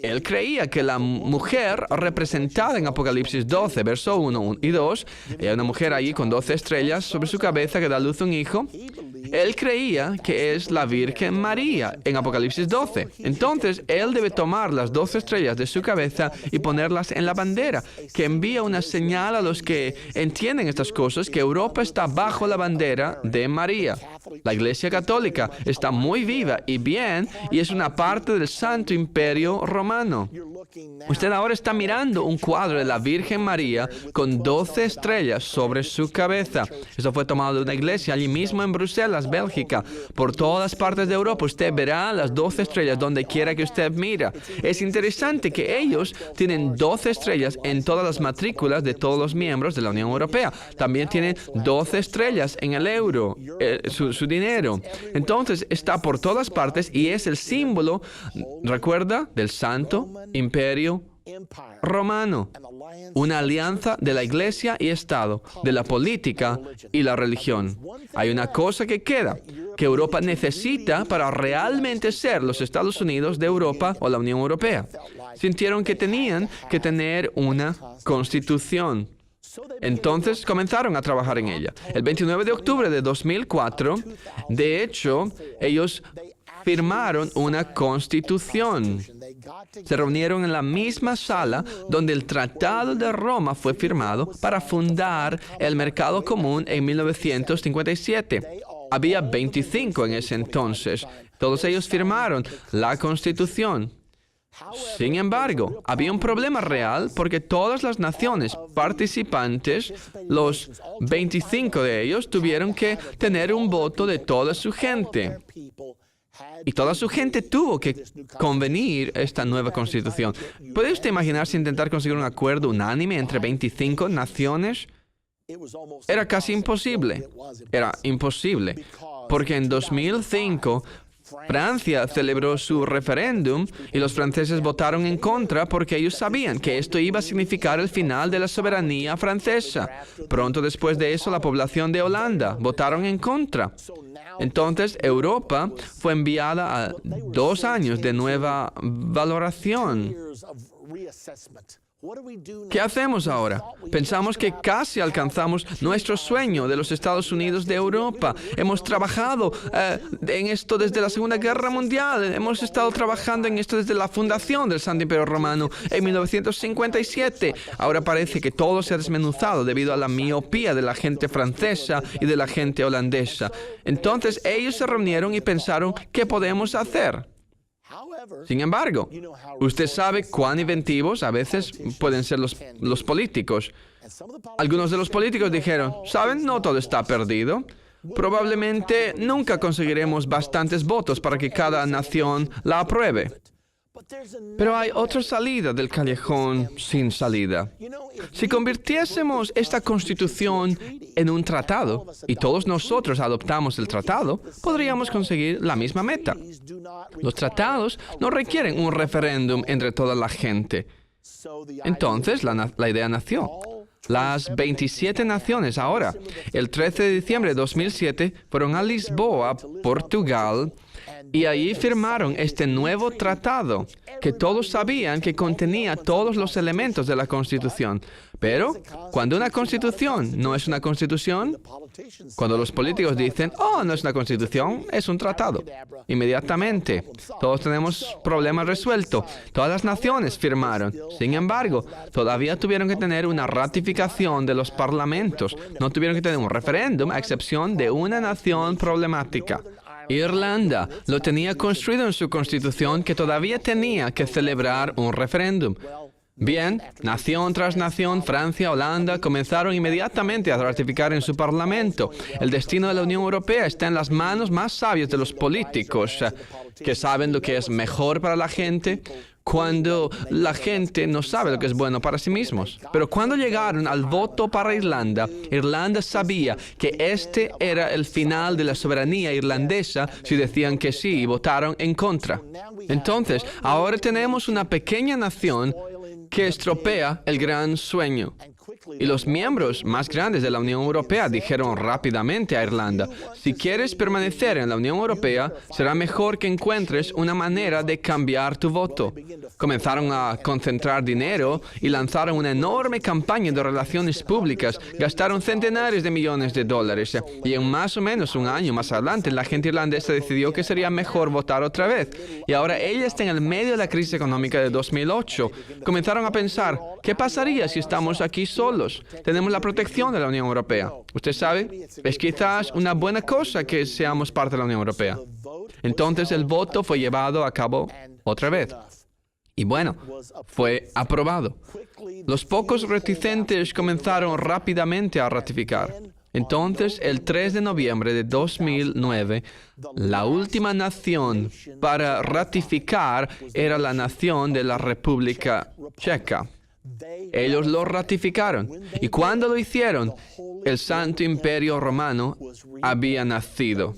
él creía que la mujer representada en Apocalipsis 12, verso 1 y 2, hay una mujer allí con 12 estrellas sobre su cabeza que da a luz un hijo. Él creía que es la Virgen María en Apocalipsis 12. Entonces, él debe tomar las 12 estrellas de su cabeza y ponerlas en la bandera, que envía una señal a los que entienden estas cosas, que Europa está bajo la bandera de María. La Iglesia Católica está muy viva y bien, y es una parte del Santo Imperio Romano. Usted ahora está mirando un cuadro de la Virgen María con 12 estrellas sobre su cabeza. Eso fue tomado de una iglesia allí mismo en Bruselas, Bélgica. Por todas partes de Europa usted verá las 12 estrellas donde quiera que usted mira. Es interesante que ellos tienen 12 estrellas en todas las matrículas de todos los miembros de la Unión Europea. También tienen 12 estrellas en el euro, su dinero. Entonces está por todas partes y es el símbolo, recuerda, del Santo Imperio Romano. Una alianza de la Iglesia y Estado, de la política y la religión. Hay una cosa que queda, que Europa necesita para realmente ser los Estados Unidos de Europa o la Unión Europea. Sintieron que tenían que tener una constitución. Entonces comenzaron a trabajar en ella. El 29 de octubre de 2004, de hecho, ellos firmaron una constitución. Se reunieron en la misma sala donde el Tratado de Roma fue firmado para fundar el mercado común en 1957. Había 25 en ese entonces. Todos ellos firmaron la Constitución. Sin embargo, había un problema real porque todas las naciones participantes, los 25 de ellos, tuvieron que tener un voto de toda su gente. Y toda su gente tuvo que convenir esta nueva constitución. ¿Puede usted imaginarse intentar conseguir un acuerdo unánime entre 25 naciones? Era casi imposible. Era imposible. Porque en 2005, Francia celebró su referéndum y los franceses votaron en contra porque ellos sabían que esto iba a significar el final de la soberanía francesa. Pronto después de eso, la población de Holanda votaron en contra. Entonces, Europa fue enviada a 2 años de nueva valoración. ¿Qué hacemos ahora? Pensamos que casi alcanzamos nuestro sueño de los Estados Unidos de Europa. Hemos trabajado en esto desde la Segunda Guerra Mundial. Hemos estado trabajando en esto desde la fundación del Santo Imperio Romano en 1957. Ahora parece que todo se ha desmenuzado debido a la miopía de la gente francesa y de la gente holandesa. Entonces ellos se reunieron y pensaron, ¿qué podemos hacer? Sin embargo, usted sabe cuán inventivos a veces pueden ser los políticos. Algunos de los políticos dijeron, ¿saben? No todo está perdido. Probablemente nunca conseguiremos bastantes votos para que cada nación la apruebe. Pero hay otra salida del callejón sin salida. Si convirtiésemos esta constitución en un tratado y todos nosotros adoptamos el tratado, podríamos conseguir la misma meta. Los tratados no requieren un referéndum entre toda la gente. Entonces la idea nació. Las 27 naciones ahora, el 13 de diciembre de 2007, fueron a Lisboa, Portugal, Y ahí firmaron este nuevo tratado, que todos sabían que contenía todos los elementos de la Constitución. Pero cuando una Constitución no es una Constitución, cuando los políticos dicen, oh, no es una Constitución, es un tratado. Inmediatamente, todos tenemos problemas resueltos. Todas las naciones firmaron. Sin embargo, todavía tuvieron que tener una ratificación de los parlamentos. No tuvieron que tener un referéndum, a excepción de una nación problemática. Irlanda lo tenía construido en su constitución que todavía tenía que celebrar un referéndum. Bien, nación tras nación, Francia, Holanda, comenzaron inmediatamente a ratificar en su parlamento. El destino de la Unión Europea está en las manos más sabias de los políticos, que saben lo que es mejor para la gente, cuando la gente no sabe lo que es bueno para sí mismos. Pero cuando llegaron al voto para Irlanda, Irlanda sabía que este era el final de la soberanía irlandesa si decían que sí y votaron en contra. Entonces, ahora tenemos una pequeña nación que estropea el gran sueño. Y los miembros más grandes de la Unión Europea dijeron rápidamente a Irlanda, si quieres permanecer en la Unión Europea, será mejor que encuentres una manera de cambiar tu voto. Comenzaron a concentrar dinero y lanzaron una enorme campaña de relaciones públicas. Gastaron centenares de millones de dólares. Y en más o menos un año más adelante, la gente irlandesa decidió que sería mejor votar otra vez. Y ahora ella está en el medio de la crisis económica de 2008. Comenzaron a pensar, ¿qué pasaría si estamos aquí solos? Tenemos la protección de la Unión Europea. Usted sabe, es quizás una buena cosa que seamos parte de la Unión Europea. Entonces el voto fue llevado a cabo otra vez. Y bueno, fue aprobado. Los pocos reticentes comenzaron rápidamente a ratificar. Entonces, el 3 de noviembre de 2009, la última nación para ratificar era la nación de la República Checa. Ellos lo ratificaron. Y cuando lo hicieron, el Santo Imperio Romano había nacido.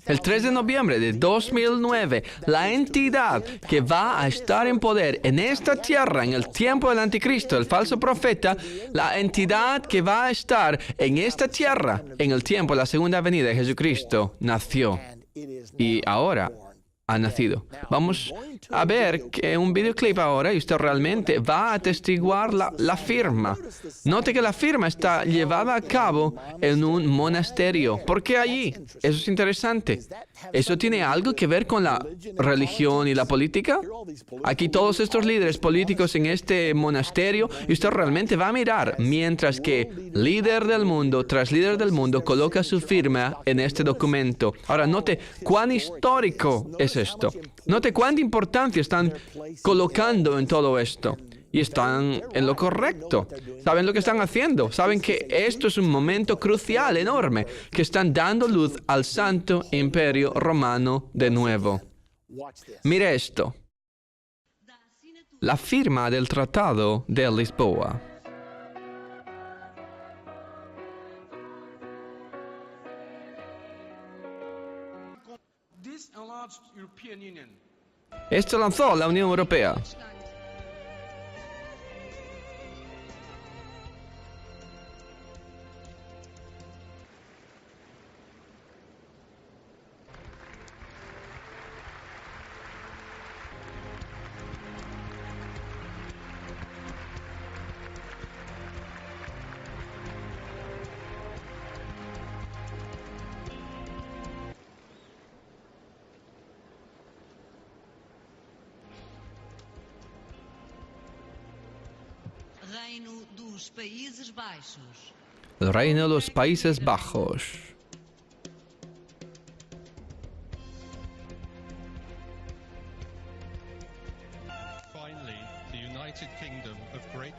El 3 de noviembre de 2009, la entidad que va a estar en poder en esta tierra en el tiempo del anticristo, el falso profeta, la entidad que va a estar en esta tierra en el tiempo de la segunda venida de Jesucristo, nació. Y ahora ha nacido. Vamos a ver que un videoclip ahora y usted realmente va a atestiguar la firma. Note que la firma está llevada a cabo en un monasterio. ¿Por qué allí? Eso es interesante. ¿Eso tiene algo que ver con la religión y la política? Aquí todos estos líderes políticos en este monasterio y usted realmente va a mirar mientras que líder del mundo tras líder del mundo coloca su firma en este documento. Ahora, note cuán histórico es esto. Note cuánta importancia están colocando en todo esto. Y están en lo correcto. Saben lo que están haciendo. Saben que esto es un momento crucial, enorme, que están dando luz al Santo Imperio Romano de nuevo. Mire esto. La firma del Tratado de Lisboa. Esto lanzó la Unión Europea. Reino dos Países Baixos. El Reino de los Países Bajos.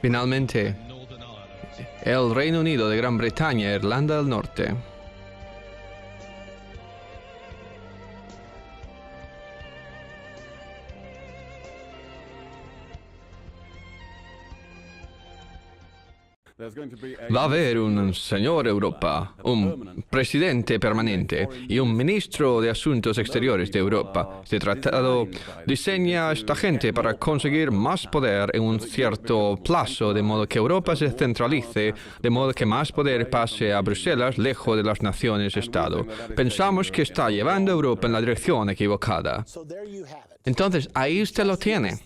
Finalmente, el Reino Unido de Gran Bretaña e Irlanda del Norte. Va a haber un señor Europa, un presidente permanente y un ministro de Asuntos Exteriores de Europa. Este tratado diseña a esta gente para conseguir más poder en un cierto plazo, de modo que Europa se centralice, de modo que más poder pase a Bruselas, lejos de las naciones-estado. Pensamos que está llevando a Europa en la dirección equivocada. Entonces, ahí usted lo tiene.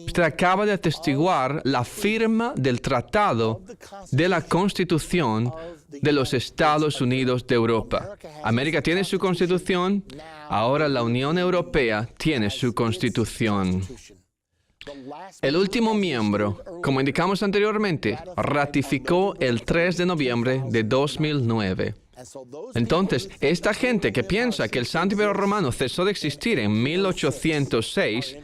Usted acaba de atestiguar la firma del Tratado de la Constitución de los Estados Unidos de Europa. América tiene su Constitución, ahora la Unión Europea tiene su Constitución. El último miembro, como indicamos anteriormente, ratificó el 3 de noviembre de 2009. Entonces, esta gente que piensa que el Santo Imperio Romano cesó de existir en 1806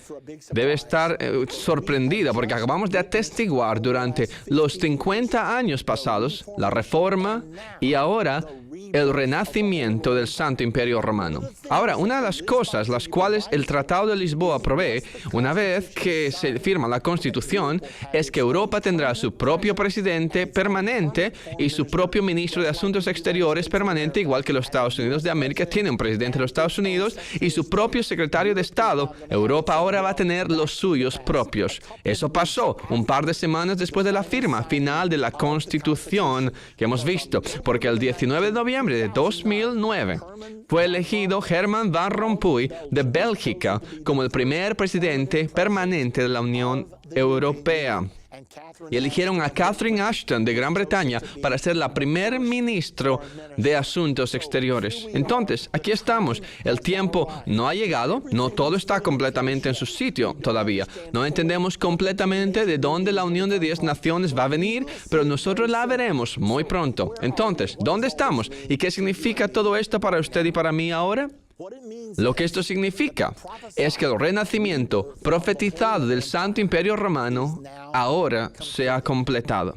debe estar sorprendida porque acabamos de atestiguar durante los 50 años pasados la Reforma y ahora el renacimiento del Santo Imperio Romano. Ahora, una de las cosas las cuales el Tratado de Lisboa provee, una vez que se firma la Constitución, es que Europa tendrá su propio presidente permanente y su propio ministro de Asuntos Exteriores permanente, igual que los Estados Unidos de América tiene un presidente de los Estados Unidos y su propio secretario de Estado. Europa ahora va a tener los suyos propios. Eso pasó un par de semanas después de la firma final de la Constitución que hemos visto, porque el 19 de noviembre de 2009 fue elegido Herman Van Rompuy de Bélgica como el primer presidente permanente de la Unión Europea. Y eligieron a Catherine Ashton de Gran Bretaña para ser la primer ministro de Asuntos Exteriores. Entonces, aquí estamos. El tiempo no ha llegado, no todo está completamente en su sitio todavía. No entendemos completamente de dónde la unión de 10 naciones va a venir, pero nosotros la veremos muy pronto. Entonces, ¿dónde estamos? ¿Y qué significa todo esto para usted y para mí ahora? Lo que esto significa es que el renacimiento profetizado del Santo Imperio Romano ahora se ha completado.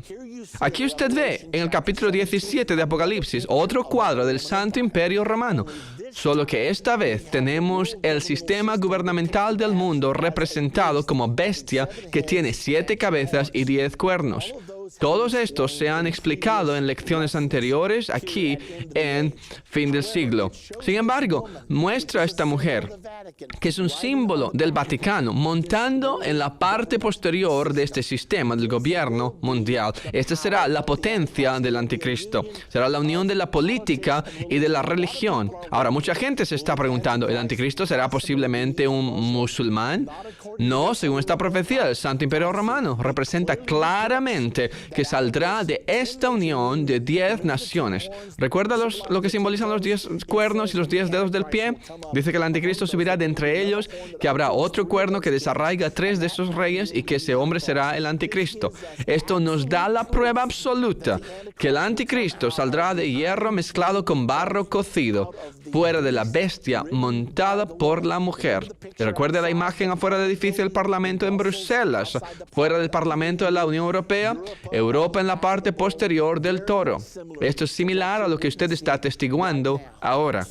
Aquí usted ve en el capítulo 17 de Apocalipsis otro cuadro del Santo Imperio Romano, solo que esta vez tenemos el sistema gubernamental del mundo representado como bestia que tiene 7 cabezas y 10 cuernos. Todos estos se han explicado en lecciones anteriores aquí en Fin del Siglo. Sin embargo, muestra a esta mujer, que es un símbolo del Vaticano, montando en la parte posterior de este sistema del gobierno mundial. Esta será la potencia del anticristo. Será la unión de la política y de la religión. Ahora, mucha gente se está preguntando, ¿el anticristo será posiblemente un musulmán? No, según esta profecía, el Santo Imperio Romano representa claramente que saldrá de esta unión de 10 naciones. ¿Recuerda lo que simbolizan los 10 cuernos y los 10 dedos del pie? Dice que el anticristo subirá de entre ellos, que habrá otro cuerno que desarraiga a 3 de esos reyes y que ese hombre será el anticristo. Esto nos da la prueba absoluta que el anticristo saldrá de hierro mezclado con barro cocido, fuera de la bestia montada por la mujer. ¿Recuerda la imagen afuera del edificio del Parlamento en Bruselas, fuera del Parlamento de la Unión Europea? Europa en la parte posterior del toro. Esto es similar a lo que usted está atestiguando ahora.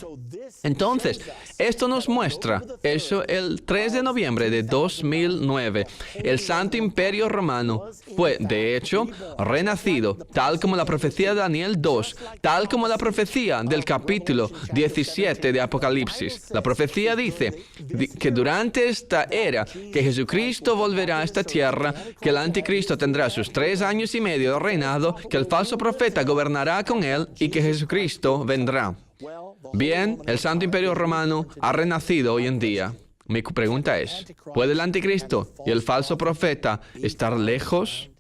Entonces, esto nos muestra, eso el 3 de noviembre de 2009, el Santo Imperio Romano fue, de hecho, renacido, tal como la profecía de Daniel 2, tal como la profecía del capítulo 17 de Apocalipsis. La profecía dice que durante esta era, que Jesucristo volverá a esta tierra, que el anticristo tendrá sus 3 años y medio de reinado, que el falso profeta gobernará con él y que Jesucristo vendrá. Bien, el Santo Imperio Romano ha renacido hoy en día. Mi pregunta es, ¿puede el anticristo y el falso profeta estar lejos